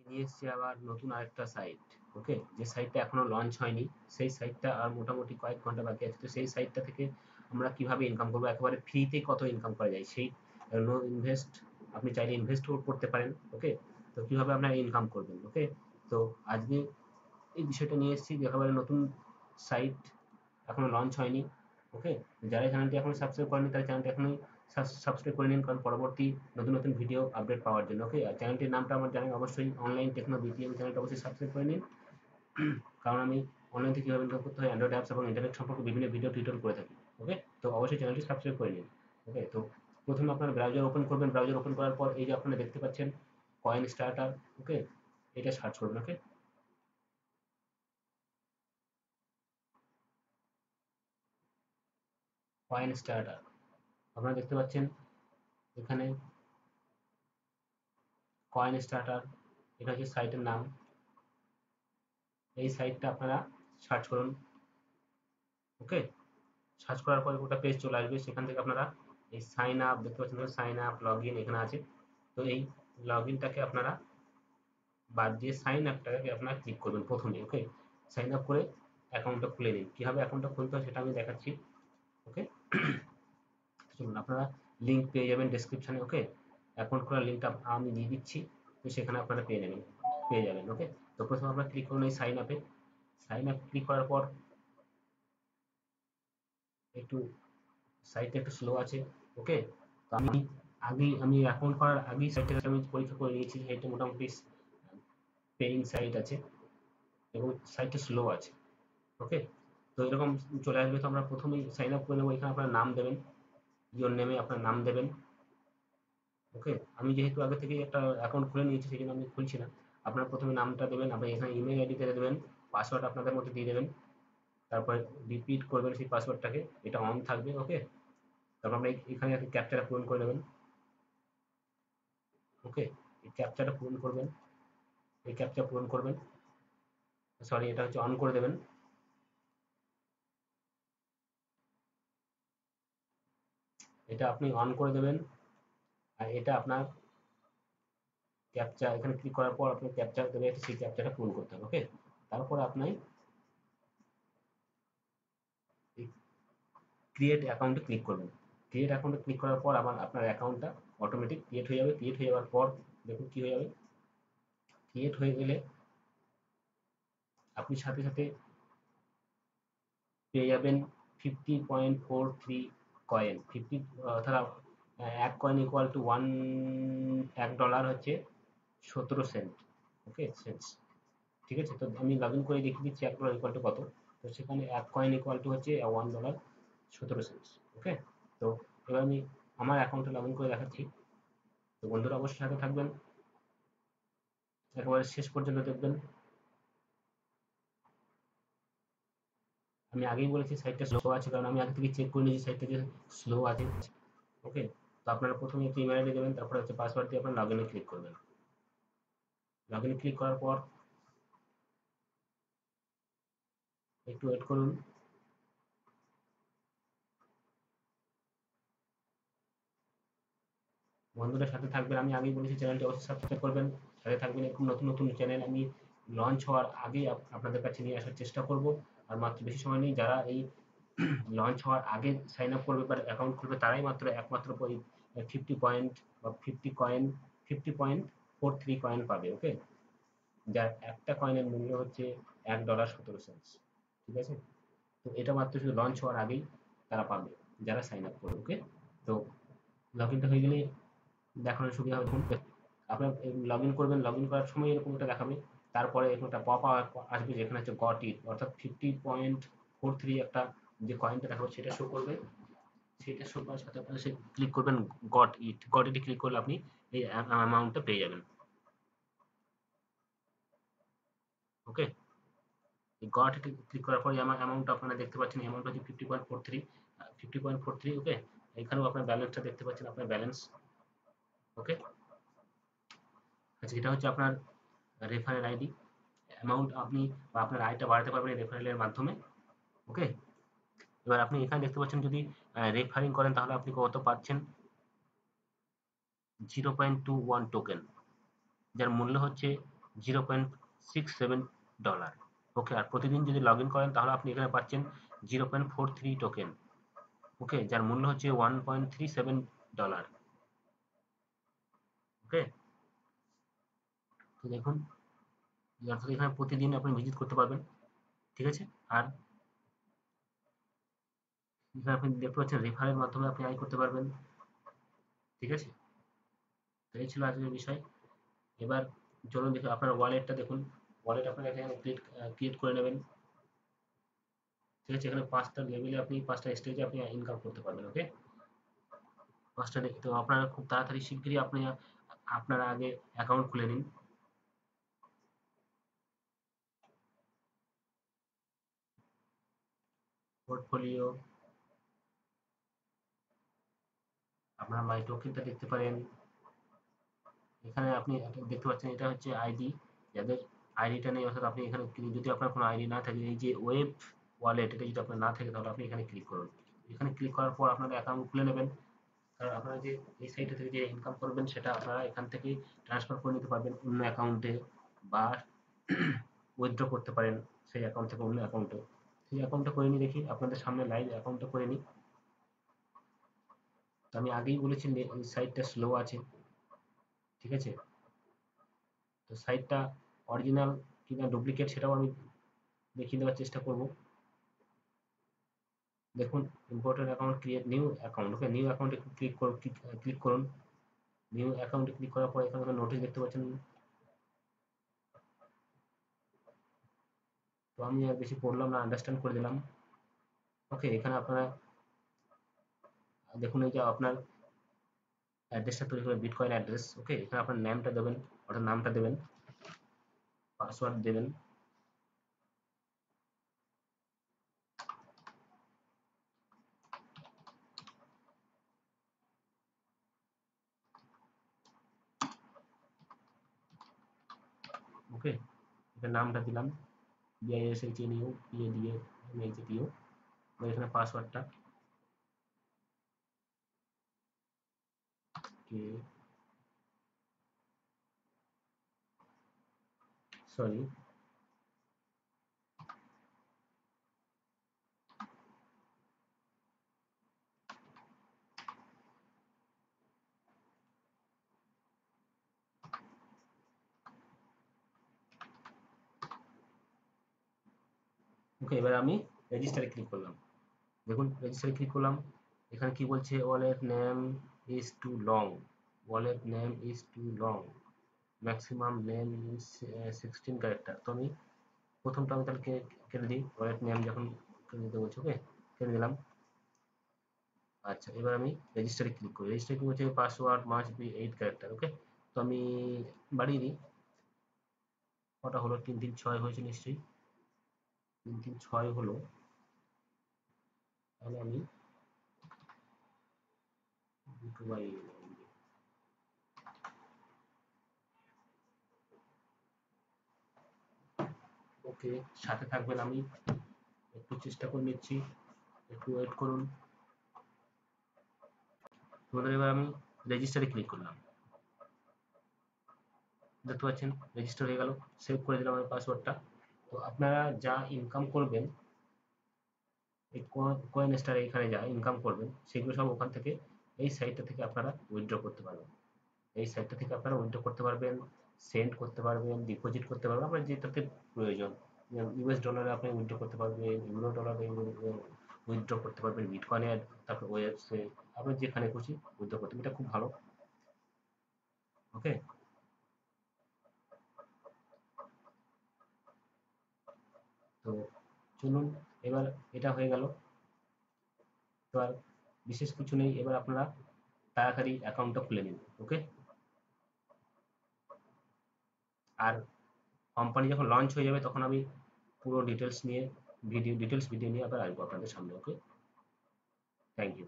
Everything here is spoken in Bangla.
নিয়ে এসেছি আবার নতুন আরেকটা সাইট। ওকে, যে সাইটটা এখনো লঞ্চ হয়নি, সেই সাইটটা আর মোটামুটি কয়েক ঘন্টা বাকি আছে। তো সেই সাইটটা থেকে আমরা কিভাবে ইনকাম করবো, একেবারে ফ্রিতে কত ইনকাম করা যায়, সেই নো ইনভেস্ট, আপনি চাইলে ইনভেস্ট করতে পারেন। ওকে, তো কিভাবে আপনারা ইনকাম করবেন। ওকে, তো আজকে এই বিষয়টা নিয়ে এসেছি, যে একেবারে নতুন সাইট, এখনো লঞ্চ হয়নি। ওকে, যারা চ্যানেলটি এখনো সাবস্ক্রাইব করেনি তারা চ্যানেলটি এখনই সাবস্ক্রাইব করে নিন, কারণ পরবর্তী নতুন নতুন ভিডিও আপডেট পাওয়ার জন্য। ওকে, আর চ্যানেলটির নামটা আমার জানেন অবশ্যই, অনলাইন টেকনো বিটিএম। চ্যানেলটা অবশ্যই সাবস্ক্রাইব করে নিন, কারণ আমি অনলাইন থেকে কীভাবে ইনকাম করতে হয়, অ্যান্ড্রয়েড অ্যাপস এবং ইন্টারনেট সম্পর্কে বিভিন্ন ভিডিও টিউটোরিয়াল করে থাকি। ওকে, তো অবশ্যই চ্যানেলটি সাবস্ক্রাইব করে নিন। ওকে, তো প্রথমে আপনার ব্রাউজার ওপেন করবেন। ব্রাউজার ওপেন করার পর এই যে আপনারা দেখতে পাচ্ছেন কয়েন স্টার্টার। ওকে, এটা সার্চ করবেন। ওকে, কয়েন স্টার্টার আপনারা দেখতে পাচ্ছেন এখানে কয়েন স্টার্টার, এটা হচ্ছে সাইটের নাম। এই সাইটটা আপনারা সার্চ করুন। ওকে, সার্চ করার পরে গোটা পেজ চলে আসবে, সেখান থেকে আপনারা এই সাইন আপ দেখতে পাচ্ছেন, সাইন আপ লগ ইন এখানে আছে। তো এই লগ ইনটাকে আপনারা বাদ দিয়ে সাইন আপটাকে আপনারা ক্লিক করবেন প্রথমে। ওকে, সাইন আপ করে অ্যাকাউন্টটা খুলে নিন। কীভাবে অ্যাকাউন্টটা খুলতে হয় সেটা আমি দেখাচ্ছি। ওকে, চলুন, আপনারা লিঙ্ক পেয়ে যাবেন ডেসক্রিপশানে। ওকে, অ্যাকাউন্ট খোলার লিঙ্কটা আমি দিয়ে দিচ্ছি, তো সেখানে আপনারা পেয়ে যাবেন। ওকে, তো প্রথমে আপনারা ক্লিক করুন এই সাইন আপে। সাইন আপ ক্লিক করার পর একটু সাইটটা একটু স্লো আছে। ওকে, তো আমি অ্যাকাউন্ট করার আগেই সাইটটাকে আমি পরীক্ষা করে নিয়েছি, সাইটটা মোটামুটি পেইং সাইট আছে এবং সাইটটা স্লো আছে। ওকে, তো এরকম চলে আসবে। তো আমরা প্রথমেই সাইন আপ করে নেবো। এখানে আপনার নাম দেবেন, ইওর নেমে আপনার নাম দেবেন। ওকে, আমি যেহেতু আগে থেকে একটা অ্যাকাউন্ট খুলে নিয়েছি সেই জন্য আমি খুলছি না। আপনারা প্রথমে নামটা দেবেন, আপনি এখানে ইমেল আইডি দেবেন, পাসওয়ার্ড আপনাদের মধ্যে দিয়ে দেবেন, তারপরে রিপিট করবেন সেই পাসওয়ার্ডটাকে, এটা অন থাকবে। ওকে, তারপর আমরা এখানে একটা ক্যাপচাটা পূরণ করে নেবেন। ওকে, এই ক্যাপচাটা পূরণ করবেন, এই ক্যাপচা পূরণ করবেন, সরি এটা হচ্ছে অন করে দেবেন। এটা আপনি অন করে দেবেন, আর এটা আপনার ক্যাপচা, এখানে ক্লিক করার পর আপনি ক্যাপচা দেবে, সেই ক্যাপচাটা পূরণ করতে হবে। ওকে, তারপর আপনি ক্রিয়েট অ্যাকাউন্টে ক্লিক করবেন। ক্রিয়েট অ্যাকাউন্টে ক্লিক করার পর আবার আপনার অ্যাকাউন্টটা অটোমেটিক ক্রিয়েট হয়ে যাবে। ক্রিয়েট হয়ে যাওয়ার পর দেখুন কি হয়ে যাবে, ক্রিয়েট হয়ে গেলে আপনি সাথে সাথে পেয়ে যাবেন 50.43 কয়েন। 50 অর্থাৎ এক কয়েন ইকুয়াল টু $1 হচ্ছে 17 সেন্ট। ওকে, সেন্টস। ঠিক আছে, তো আমি লগ ইন করে দেখিয়ে দিচ্ছি $1 ইকুয়াল টু কত। তো সেখানে এক কয়েন ইকুয়াল টু হচ্ছে $1 17 সেন্টস। ওকে, তো এবার আমি আমার অ্যাকাউন্টে লগ ইন করে দেখাচ্ছি। তো বন্ধুরা অবশ্যই সাথে থাকবেন, একেবারে শেষ পর্যন্ত দেখবেন। আমি আগেই বলেছি সাইটটা স্লো আছে, কারণ আমি আগে থেকে চেক করে নিয়েছি সাইটটা যে স্লো আছে। ওকে, তো আপনারা প্রথমে একটি ইমেল আইডি দেবেন, তারপরে হচ্ছে পাসওয়ার্ড দিয়ে আপনার লগ ইনে ক্লিক করবেন। লগ ইনে ক্লিক করার পর একটু ওয়েট করুন। বন্ধুদের সাথে থাকবেন, আমি আগেই বলেছি চ্যানেলটি অবশ্যই সাবস্ক্রাইব করবেন, সাথে থাকবেন। এরকম নতুন নতুন চ্যানেল আমি লঞ্চ হওয়ার আগেই আপনাদের কাছে নিয়ে আসার চেষ্টা করব। আর মাত্র বেশি সময় নেই, যারা এই লঞ্চ হওয়ার আগে সাইন আপ করবে বা অ্যাকাউন্ট খুলবে তারাই মাত্র একমাত্র ওই 50 পয়েন্ট বা 50.43 কয়েন পাবে। ওকে, যার একটা কয়েনের মূল্য হচ্ছে $1.17। ঠিক আছে, তো এটা মাত্র শুধু লঞ্চ হওয়ার আগেই তারা পাবে, যারা সাইন আপ করবে। ওকে, তো লগ ইনটা হয়ে গেলে দেখানোর সুবিধা হবে। দেখুন, আপনার লগ ইন করবেন, লগ ইন করার সময় এরকম একটা দেখাবে, তারপরে এরকম একটা পপ আপ আসবে যেখানে হচ্ছে গট ইট, অর্থাৎ 50.43 একটা যে কয়েনটা দেখাবে সেটা শো করবে। সেটা শো করার সাথে আপনারা সে ক্লিক করবেন গট ইটে ক্লিক করলে আপনি এই অ্যামাউন্টটা পেয়ে যাবেন। ওকে, এই গট ইটে ক্লিক করার পরে আমার অ্যামাউন্ট আপনারা দেখতে পাচ্ছেন, অ্যামাউন্ট হচ্ছে 50.43। ওকে, এখানেও আপনার ব্যালেন্সটা দেখতে পাচ্ছেন, আপনার ব্যালেন্স। ওকে, আচ্ছা, এটা হচ্ছে আপনার রেফারেল আইডি। অ্যামাউন্ট আপনি বা আপনার আয়টা বাড়াতে পারবেন এই রেফারেলের মাধ্যমে। ওকে, এবার আপনি এখানে দেখতে পাচ্ছেন যদি রেফারিং করেন তাহলে আপনি কত পাচ্ছেন, 0.21 টোকেন, যার মূল্য হচ্ছে $0.67। ওকে, আর প্রতিদিন যদি লগ ইন করেন তাহলে আপনি এখানে পাচ্ছেন 0.43 টোকেন। ওকে, যার মূল্য হচ্ছে $1.37। ওকে, তো দেখুন অর্থাৎ এখানে প্রতিদিন আপনি ভিজিট করতে পারবেন। ঠিক আছে, আর এখানে আপনি দেখতে পাচ্ছেন রেফারের মাধ্যমে আপনি আয় করতে পারবেন। ঠিক আছে, তো এই ছিল আজকের বিষয়। এবার চলুন দেখি আপনার ওয়ালেটটা দেখুন। ওয়ালেট আপনারা এখানে ক্রিয়েট করে নেবেন। ঠিক আছে, এখানে 5টা লেভেলে আপনি 5টা স্টেজে আপনি ইনকাম করতে পারবেন। ওকে, 5টা তো আপনারা খুব তাড়াতাড়ি শিগগিরই আপনি আপনারা আগে অ্যাকাউন্ট খুলে নিন। পোর্টফোলিও, আপনারা মাই টোকেনটা দেখতে পারেন। এখানে আপনি দেখতে পাচ্ছেন এটা হচ্ছে আইডি। যাদের আইডিটা নেই, অর্থাৎ আপনি এখানে যদি আপনার কোনো আইডি না থাকে, এই যে ওয়েব ওয়ালেট এটা যদি আপনার না থাকে তাহলে আপনি এখানে ক্লিক করুন। এখানে ক্লিক করার পর আপনারা অ্যাকাউন্ট খুলে নেবেন। কারণ আপনারা যে এই সাইট থেকে যে ইনকাম করবেন সেটা আপনারা এখান থেকে ট্রান্সফার করে নিতে পারবেন অন্য অ্যাকাউন্টে, বা উইথড্র করতে পারেন সেই অ্যাকাউন্ট থেকে অন্য অ্যাকাউন্টে। সেই অ্যাকাউন্টটা করে নিই, দেখি আপনাদের সামনে লাইভ অ্যাকাউন্টটা করে নিই। তো আমি আগেই বলেছি সাইটটা স্লো আছে। ঠিক আছে, তো সাইটটা অরিজিনাল কিনা ডুপ্লিকেট সেটাও আমি দেখিয়ে দেওয়ার চেষ্টা করব। দেখুন, important account create new account. Okay, new অ্যাকাউন্টে ক্লিক করুন। নিউ অ্যাকাউন্টে ক্লিক করার পর এখানে নোটিশ দেখতে পাচ্ছেন। তো আমি আর বেশি পড়লাম না, আন্ডারস্ট্যান্ড করে দিলাম। ওকে, এখানে আপনারা দেখুন এই যে আপনার অ্যাড্রেসটা তৈরি করে বিটকয়েন অ্যাড্রেস। ওকে, এখানে আপনার নামটা দেবেন, অর্থাৎ নামটা দেবেন, পাসওয়ার্ড দেবেন। ওকে, এখানে নামটা দিলাম BISHNEU PADA এখানে পাসওয়ার্ডটা সরি ওকে, এবার আমি রেজিস্টারে ক্লিক করলাম। দেখুন রেজিস্টারে ক্লিক করলাম, এখানে কি বলছে, wallet name is too long, wallet name is too long, maximum name is 16 character. তো আমি প্রথমটা আমি তাহলে কেটে দিই, ওয়ালেট নেম যখন কেটে দিতে বলছে। ওকে, কেটে দিলাম। আচ্ছা, এবার আমি রেজিস্টারে ক্লিক করি। রেজিস্টারে ক্লিক হচ্ছে পাসওয়ার্ড মাস্ট বি 8 ক্যারেক্টার। ওকে, তো আমি বাড়িয়ে দিই। কটা হলো? 336 হয়েছে নিশ্চয়ই, 336 হলো। তাহলে আমি দুটো বাড়িয়ে দিলাম। ওকে, সাথে থাকবেন, আমি একটু চেষ্টা করে নিচ্ছি, একটু ওয়েট করুন। তোমাদের এবার আমি রেজিস্টারে ক্লিক করলাম, দেখতে পাচ্ছেন রেজিস্টার হয়ে গেল। সেভ করে দিলাম আমি পাসওয়ার্ডটা। তো আপনারা যা ইনকাম করবেন এই কয়েন স্টার, এখানে যা ইনকাম করবেন সেগুলো সব ওখান থেকে, এই সাইটটা থেকে আপনারা উইথড্র করতে পারবেন। এই সাইটটা থেকে আপনারা উইথড্র করতে পারবেন, সেন্ড করতে পারবেন, ডিপোজিট করতে পারবেন, আপনার যেটাতে প্রয়োজন। US ডলারে আপনি উইথড্র করতে পারবেন, ইউরো ডলারে উইথড্র করতে পারবেন, বিটকয়েনে, তারপর ওয়েবসে, আপনার যেখানে খুশি উইথড্র করতে, এটা খুব ভালো। ওকে, তো চলুন, এবার এটা হয়ে গেল। তো আর বিশেষ কিছু নেই, এবার আপনারা তাড়াতাড়ি অ্যাকাউন্টটা খুলে নিন। ওকে, আর কোম্পানি যখন লঞ্চ হয়ে যাবে তখন আমি পুরো ডিটেলস নিয়ে ভিডিও নিয়ে আবার আসবো আপনাদের সামনে। ওকে, থ্যাংক ইউ।